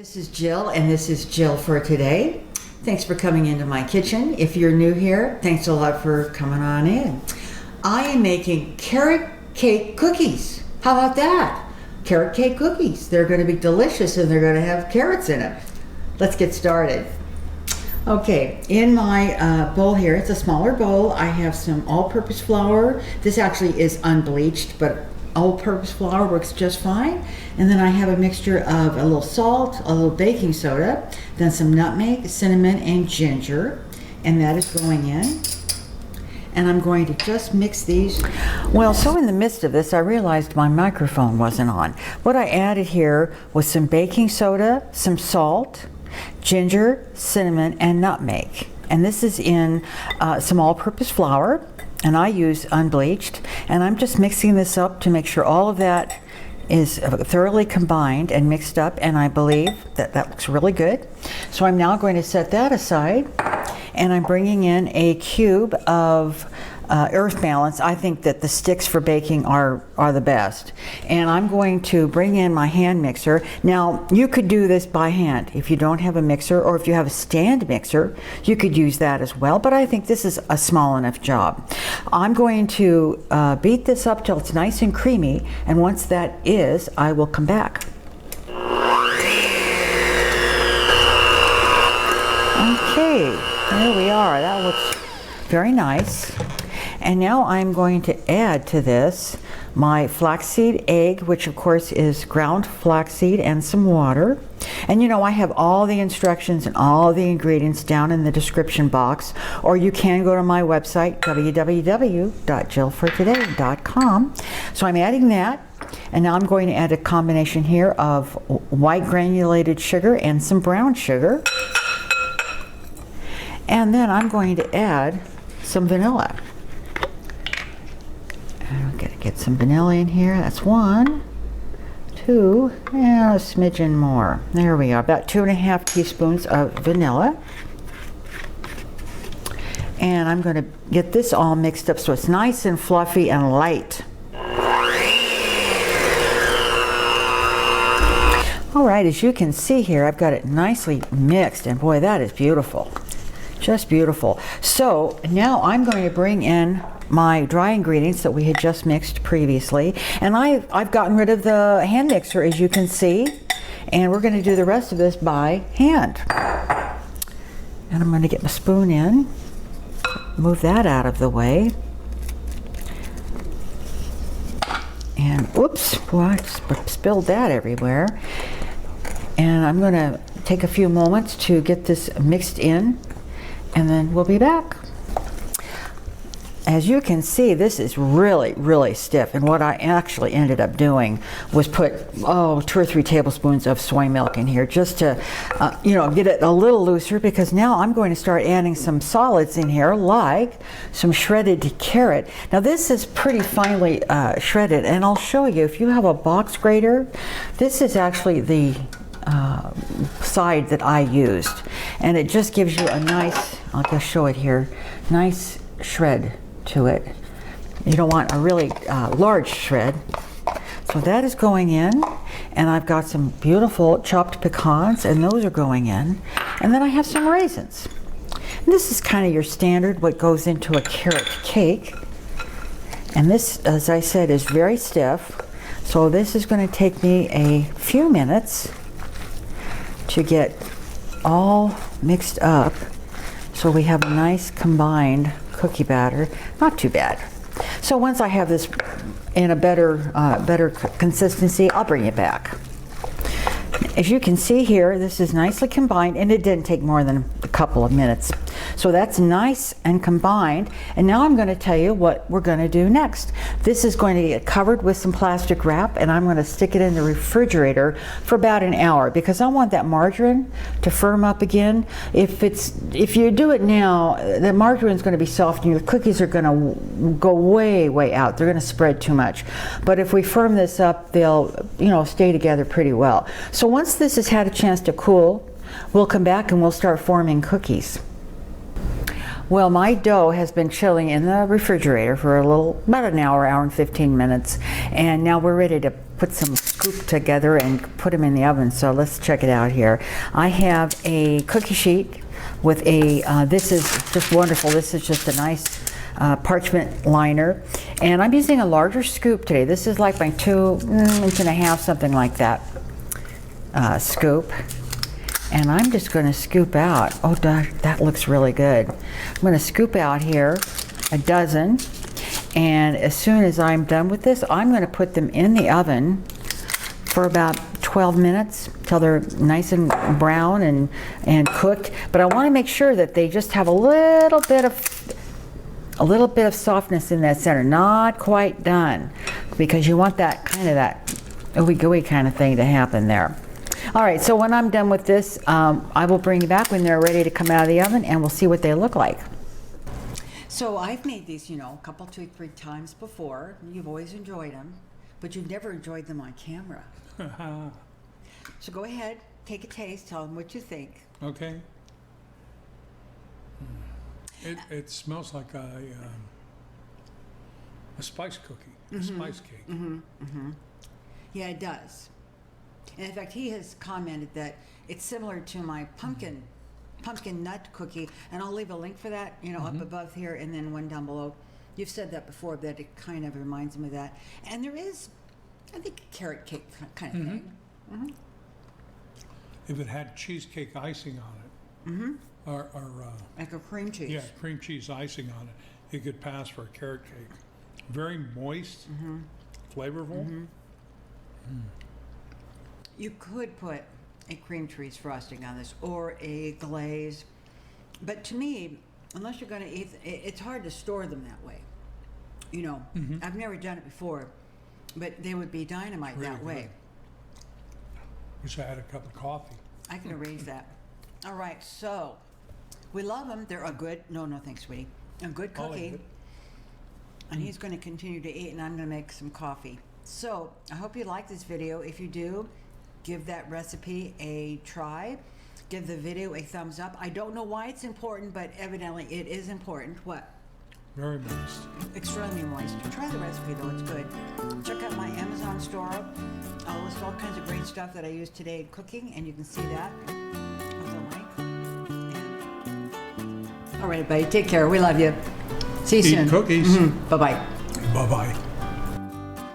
This is Jill, and this is Jill for today. Thanks for coming into my kitchen. If you're new here, thanks a lot for coming on in. I am making carrot cake cookies. How about that? Carrot cake cookies. They're going to be delicious and they're going to have carrots in them. Let's get started. Okay, in my bowl here, it's a smaller bowl. I have some all-purpose flour. This actually is unbleached, but all-purpose flour works just fine. And then I have a mixture of a little salt, a little baking soda, then some nutmeg, cinnamon, and ginger. And that is going in. And I'm going to just mix these. Well, so in the midst of this, I realized my microphone wasn't on. What I added here was some baking soda, some salt, ginger, cinnamon, and nutmeg. And this is in some all-purpose flour. And I use unbleached, and I'm just mixing this up to make sure all of that is thoroughly combined and mixed up, and I believe that that looks really good. So I'm now going to set that aside, and I'm bringing in a cube of Earth Balance. I think that the sticks for baking are the best. And I'm going to bring in my hand mixer. Now, you could do this by hand. If you don't have a mixer, or if you have a stand mixer, you could use that as well, but I think this is a small enough job. I'm going to beat this up till it's nice and creamy, and once that is, I will come back. Okay, there we are. That looks very nice. And now I'm going to add to this my flaxseed egg, which of course is ground flaxseed, and some water. And you know, I have all the instructions and all the ingredients down in the description box, or you can go to my website, www.jillfortoday.com. So I'm adding that, and now I'm going to add a combination here of white granulated sugar and some brown sugar. And then I'm going to add some vanilla. I'm going to get some vanilla in here. That's 1, 2, and a smidgen more. There we are, about 2.5 teaspoons of vanilla. And I'm going to get this all mixed up so it's nice and fluffy and light. All right, as you can see here, I've got it nicely mixed, and boy, that is beautiful. Just beautiful. So now I'm going to bring in my dry ingredients that we had just mixed previously, and I've gotten rid of the hand mixer, as you can see, and we're going to do the rest of this by hand. And I'm going to get my spoon in, move that out of the way, and oops, boy, I spilled that everywhere. And I'm going to take a few moments to get this mixed in, and then we'll be back. As you can see, this is really, really stiff, and what I actually ended up doing was put 2 or 3 tablespoons of soy milk in here just to get it a little looser, because now I'm going to start adding some solids in here, like some shredded carrot. Now this is pretty finely shredded, and I'll show you. If you have a box grater, this is actually the side that I used, and it just gives you a nice, I'll just show it here, nice shred to it. You don't want a really large shred. So that is going in, and I've got some beautiful chopped pecans, and those are going in, and then I have some raisins. And this is kind of your standard what goes into a carrot cake, and this, as I said, is very stiff, so this is going to take me a few minutes to get all mixed up so we have a nice combined cookie batter. Not too bad. So once I have this in a better consistency, I'll bring it back. As you can see here, this is nicely combined, and it didn't take more than a couple of minutes. So that's nice and combined, and now I'm going to tell you what we're going to do next. This is going to get covered with some plastic wrap, and I'm going to stick it in the refrigerator for about an hour, because I want that margarine to firm up again. If you do it now, the margarine is going to be soft, and your cookies are going to go way out. They're going to spread too much. But if we firm this up, they'll stay together pretty well. So once this has had a chance to cool, we'll come back and we'll start forming cookies. Well, my dough has been chilling in the refrigerator for about an hour, hour and 15 minutes. And now we're ready to put some scoop together and put them in the oven. So let's check it out here. I have a cookie sheet with this is just wonderful. This is just a nice parchment liner. And I'm using a larger scoop today. This is like my 2.5 inches, something like that, scoop. And I'm just going to scoop out. Oh, that looks really good. I'm going to scoop out here a dozen. And as soon as I'm done with this, I'm going to put them in the oven for about 12 minutes till they're nice and brown and cooked. But I want to make sure that they just have a little bit of softness in that center, not quite done, because you want that ooey gooey kind of thing to happen there. All right, so when I'm done with this, I will bring you back when they're ready to come out of the oven, and we'll see what they look like. So I've made these, a couple, 2, 3 times before. You've always enjoyed them, but you've never enjoyed them on camera. So go ahead, take a taste, tell them what you think. Okay. It smells like a spice cookie, a spice cake. Yeah, it does. And in fact, he has commented that it's similar to my pumpkin nut cookie, and I'll leave a link for that, up above here, and then one down below. You've said that before, that it kind of reminds me of that. And there is, I think, a carrot cake kind of thing. If it had cheesecake icing on it, or like a cream cheese. Yeah, cream cheese icing on it, it could pass for a carrot cake. Very moist, flavorful. You could put a cream cheese frosting on this or a glaze, but to me, unless you're going to eat, it's hard to store them that way. I've never done it before, but they would be dynamite Really that way. Good. Wish I had a cup of coffee. I can arrange that. All right, so we love them. They're a good, no thanks, sweetie. A good cookie. And he's going to continue to eat, and I'm going to make some coffee. So I hope you like this video. If you do, give that recipe a try. Give the video a thumbs up. I don't know why it's important, but evidently it is important. What? Very moist. Extremely moist. Try the recipe though, it's good. Check out my Amazon store. I'll list all kinds of great stuff that I use today in cooking, and you can see that with a link. All right, everybody, take care. We love you. See you soon. Eat cookies. Bye-bye. Bye-bye.